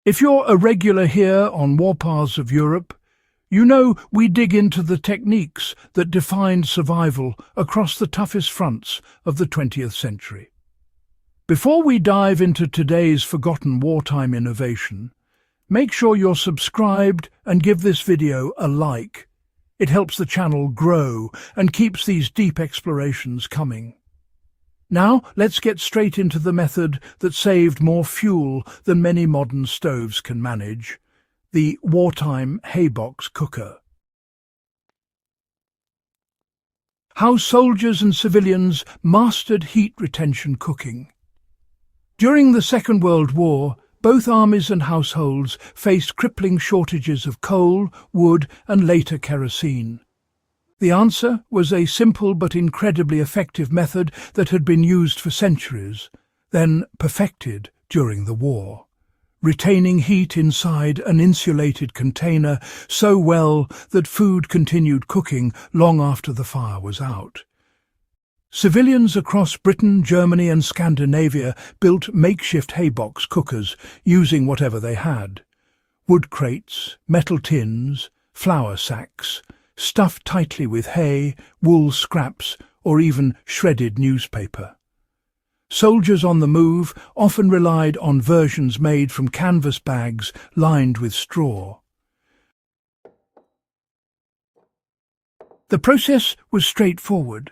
If you're a regular here on Warpaths of Europe, you know we dig into the techniques that defined survival across the toughest fronts of the 20th century. Before we dive into today's forgotten wartime innovation, make sure you're subscribed and give this video a like. It helps the channel grow and keeps these deep explorations coming. Now, let's get straight into the method that saved more fuel than many modern stoves can manage, the wartime haybox cooker. How soldiers and civilians mastered heat retention cooking. During the Second World War, both armies and households faced crippling shortages of coal, wood, and later kerosene. The answer was a simple but incredibly effective method that had been used for centuries, then perfected during the war, retaining heat inside an insulated container so well that food continued cooking long after the fire was out. Civilians across Britain, Germany and Scandinavia built makeshift haybox cookers using whatever they had: wood crates, metal tins, flour sacks, stuffed tightly with hay, wool scraps, or even shredded newspaper. Soldiers on the move often relied on versions made from canvas bags lined with straw. The process was straightforward.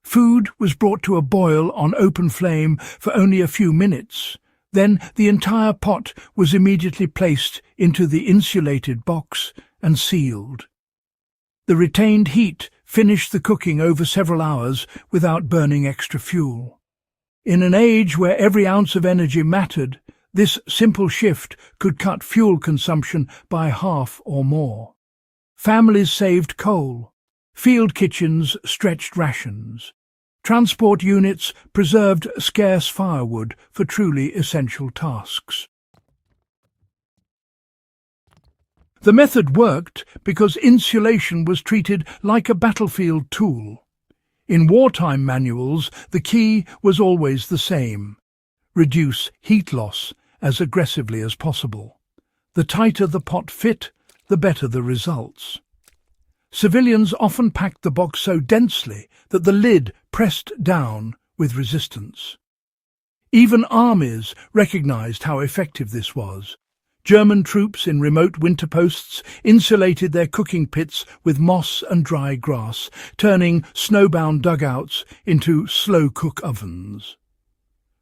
Food was brought to a boil on open flame for only a few minutes. Then the entire pot was immediately placed into the insulated box and sealed. The retained heat finished the cooking over several hours without burning extra fuel. In an age where every ounce of energy mattered, this simple shift could cut fuel consumption by half or more. Families saved coal. Field kitchens stretched rations. Transport units preserved scarce firewood for truly essential tasks. The method worked because insulation was treated like a battlefield tool. In wartime manuals, the key was always the same: reduce heat loss as aggressively as possible. The tighter the pot fit, the better the results. Civilians often packed the box so densely that the lid pressed down with resistance. Even armies recognized how effective this was. German troops in remote winter posts insulated their cooking pits with moss and dry grass, turning snowbound dugouts into slow-cook ovens.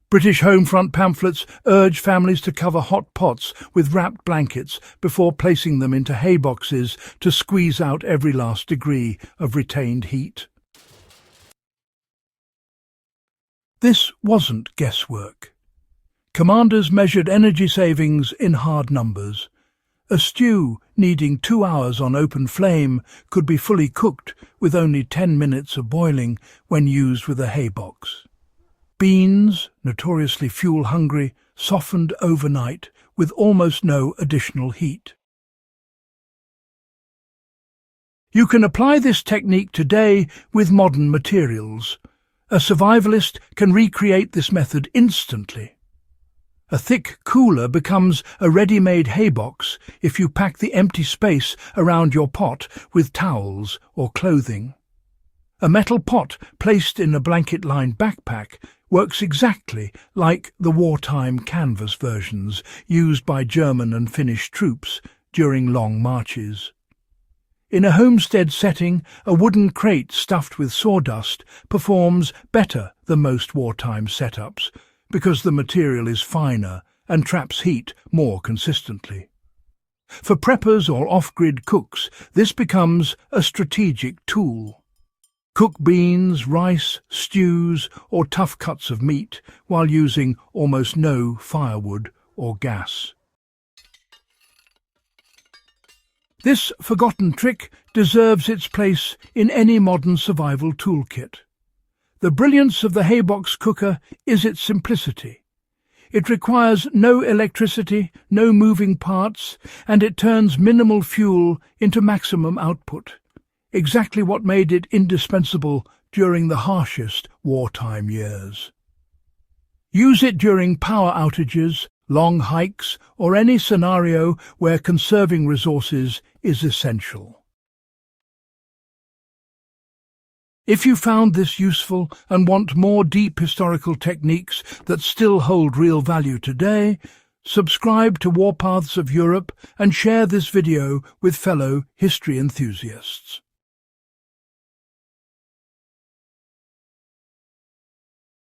British home front pamphlets urged families to cover hot pots with wrapped blankets before placing them into hayboxes to squeeze out every last degree of retained heat. This wasn't guesswork. Commanders measured energy savings in hard numbers. A stew needing 2 hours on open flame could be fully cooked with only 10 minutes of boiling when used with a haybox. Beans, notoriously fuel-hungry, softened overnight with almost no additional heat. You can apply this technique today with modern materials. A survivalist can recreate this method instantly. A thick cooler becomes a ready-made haybox if you pack the empty space around your pot with towels or clothing. A metal pot placed in a blanket-lined backpack works exactly like the wartime canvas versions used by German and Finnish troops during long marches. In a homestead setting, a wooden crate stuffed with sawdust performs better than most wartime setups, because the material is finer and traps heat more consistently. For preppers or off-grid cooks, this becomes a strategic tool. Cook beans, rice, stews, or tough cuts of meat while using almost no firewood or gas. This forgotten trick deserves its place in any modern survival toolkit. The brilliance of the haybox cooker is its simplicity. It requires no electricity, no moving parts, and it turns minimal fuel into maximum output, exactly what made it indispensable during the harshest wartime years. Use it during power outages, long hikes, or any scenario where conserving resources is essential. If you found this useful and want more deep historical techniques that still hold real value today, subscribe to Warpaths of Europe and share this video with fellow history enthusiasts.